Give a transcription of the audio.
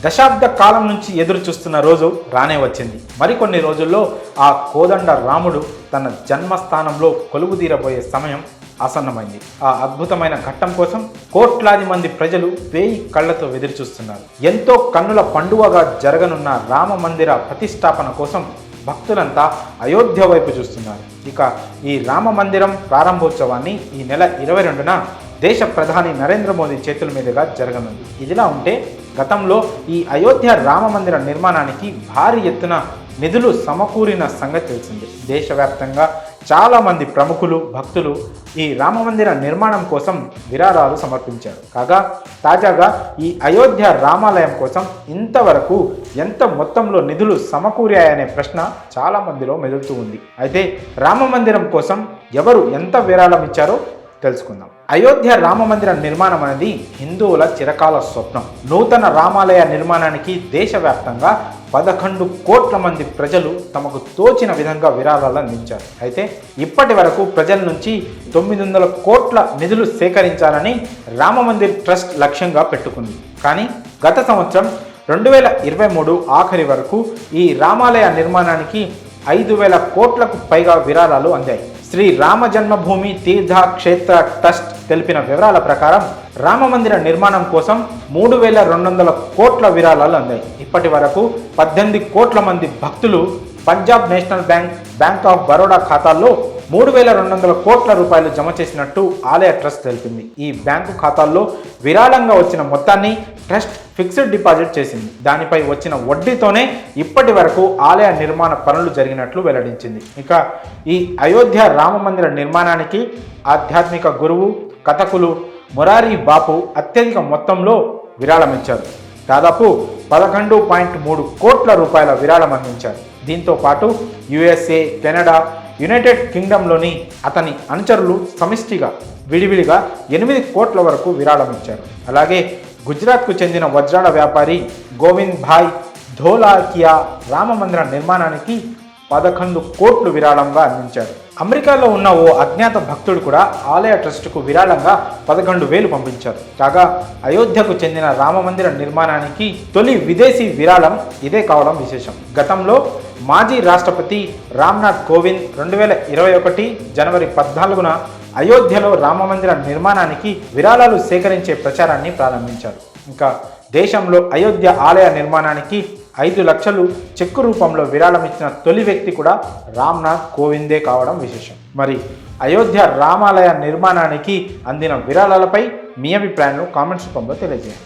దశాబ్ద కాలం నుంచి ఎదురు చూస్తున్న రోజు రానే వచ్చింది. మరికొన్ని రోజుల్లో ఆ కోదండ రాముడు తన జన్మస్థానంలో కొలువుదీరబోయే సమయం ఆసన్నమైంది. ఆ అద్భుతమైన ఘట్టం కోసం కోట్లాది మంది ప్రజలు వేయి కళ్లతో ఎదురుచూస్తున్నారు. ఎంతో కన్నుల పండువగా జరగనున్న రామ మందిర ప్రతిష్టాపన కోసం భక్తులంతా అయోధ్య వైపు చూస్తున్నారు. ఇక ఈ రామ మందిరం ప్రారంభోత్సవాన్ని ఈ నెల 22న దేశ ప్రధాని నరేంద్ర మోదీ చేతుల మీదుగా జరగనుంది. ఇదిలా ఉంటే గతంలో ఈ అయోధ్య రామ మందిర నిర్మాణానికి భారీ ఎత్తున నిధులు సమకూరిన సంగతి తెలిసింది. దేశవ్యాప్తంగా చాలామంది ప్రముఖులు భక్తులు ఈ రామ మందిర నిర్మాణం కోసం విరాళాలు సమర్పించారు. కాగా తాజాగా ఈ అయోధ్య రామాలయం కోసం ఇంతవరకు ఎంత మొత్తంలో నిధులు సమకూరాయనే ప్రశ్న చాలా మందిలో మెదులుతూ ఉంది. అయితే రామ మందిరం కోసం ఎవరు ఎంత విరాళం ఇచ్చారో తెలుసుకుందాం. అయోధ్య రామ మందిర నిర్మాణం అనేది హిందువుల చిరకాల స్వప్నం. నూతన రామాలయ నిర్మాణానికి దేశవ్యాప్తంగా 11 కోట్ల మంది ప్రజలు తమకు తోచిన విధంగా విరాళాలు అందించారు. అయితే ఇప్పటి వరకు ప్రజల నుంచి 900 కోట్ల నిధులు సేకరించాలని రామ మందిర్ ట్రస్ట్ లక్ష్యంగా పెట్టుకుంది. కానీ గత సంవత్సరం 2023 ఆఖరి వరకు ఈ రామాలయ నిర్మాణానికి 5,000 కోట్లకు పైగా విరాళాలు అందాయి. శ్రీ రామ జన్మభూమి తీర్థ క్షేత్ర ట్రస్ట్ తెలిపిన వివరాల ప్రకారం రామ మందిర నిర్మాణం కోసం 3,200 కోట్ల విరాళాలు అందాయి. ఇప్పటి వరకు 18 కోట్ల మంది భక్తులు Punjab national bank, bank of Baroda ఖాతాల్లో 3,200 కోట్ల రూపాయలు జమ చేసినట్టు ఆలయ ట్రస్ట్ తెలిపింది. ఈ బ్యాంకు ఖాతాల్లో విరాళంగా వచ్చిన మొత్తాన్ని ట్రస్ట్ ఫిక్స్డ్ డిపాజిట్ చేసింది. దానిపై వచ్చిన వడ్డీతోనే ఇప్పటి వరకు ఆలయ నిర్మాణ పనులు జరిగినట్లు వెల్లడించింది. ఇక ఈ అయోధ్య రామ మందిర నిర్మాణానికి ఆధ్యాత్మిక గురువు కథకులు మొరారి బాపు అత్యధిక మొత్తంలో విరాళం ఇచ్చారు. దాదాపు 11.3 కోట్ల రూపాయల విరాళం అందించారు. దీంతో పాటు USA, కెనడా, యునైటెడ్ కింగ్డమ్లోని అతని అనుచరులు సమిష్టిగా విడివిడిగా 8 కోట్ల వరకు విరాళం ఇచ్చారు. అలాగే గుజరాత్కు చెందిన వజ్రాల వ్యాపారి గోవింద్ భాయ్ ధోలాకియా రామ మందిర నిర్మాణానికి 11 కోట్లు విరాళంగా అందించారు. అమెరికాలో ఉన్న ఓ అజ్ఞాత భక్తుడు కూడా ఆలయ ట్రస్టుకు విరాళంగా 11,000 పంపించారు. కాగా అయోధ్యకు చెందిన రామ మందిర నిర్మాణానికి తొలి విదేశీ విరాళం ఇదే కావడం విశేషం. గతంలో మాజీ రాష్ట్రపతి రామ్నాథ్ కోవింద్ 2021 జనవరి 14న అయోధ్యలో రామ మందిర నిర్మాణానికి విరాళాలు సేకరించే ప్రచారాన్ని ప్రారంభించారు. ఇంకా దేశంలో అయోధ్య ఆలయ నిర్మాణానికి 5 లక్షలు చెక్కు రూపంలో విరాళం ఇచ్చిన తొలి వ్యక్తి కూడా రామ్నాథ్ కోవిందే కావడం విశేషం. మరి అయోధ్య రామాలయ నిర్మాణానికి అందిన విరాళాలపై మీ అభిప్రాయాలను కామెంట్స్ రూపంలో తెలియజేయండి.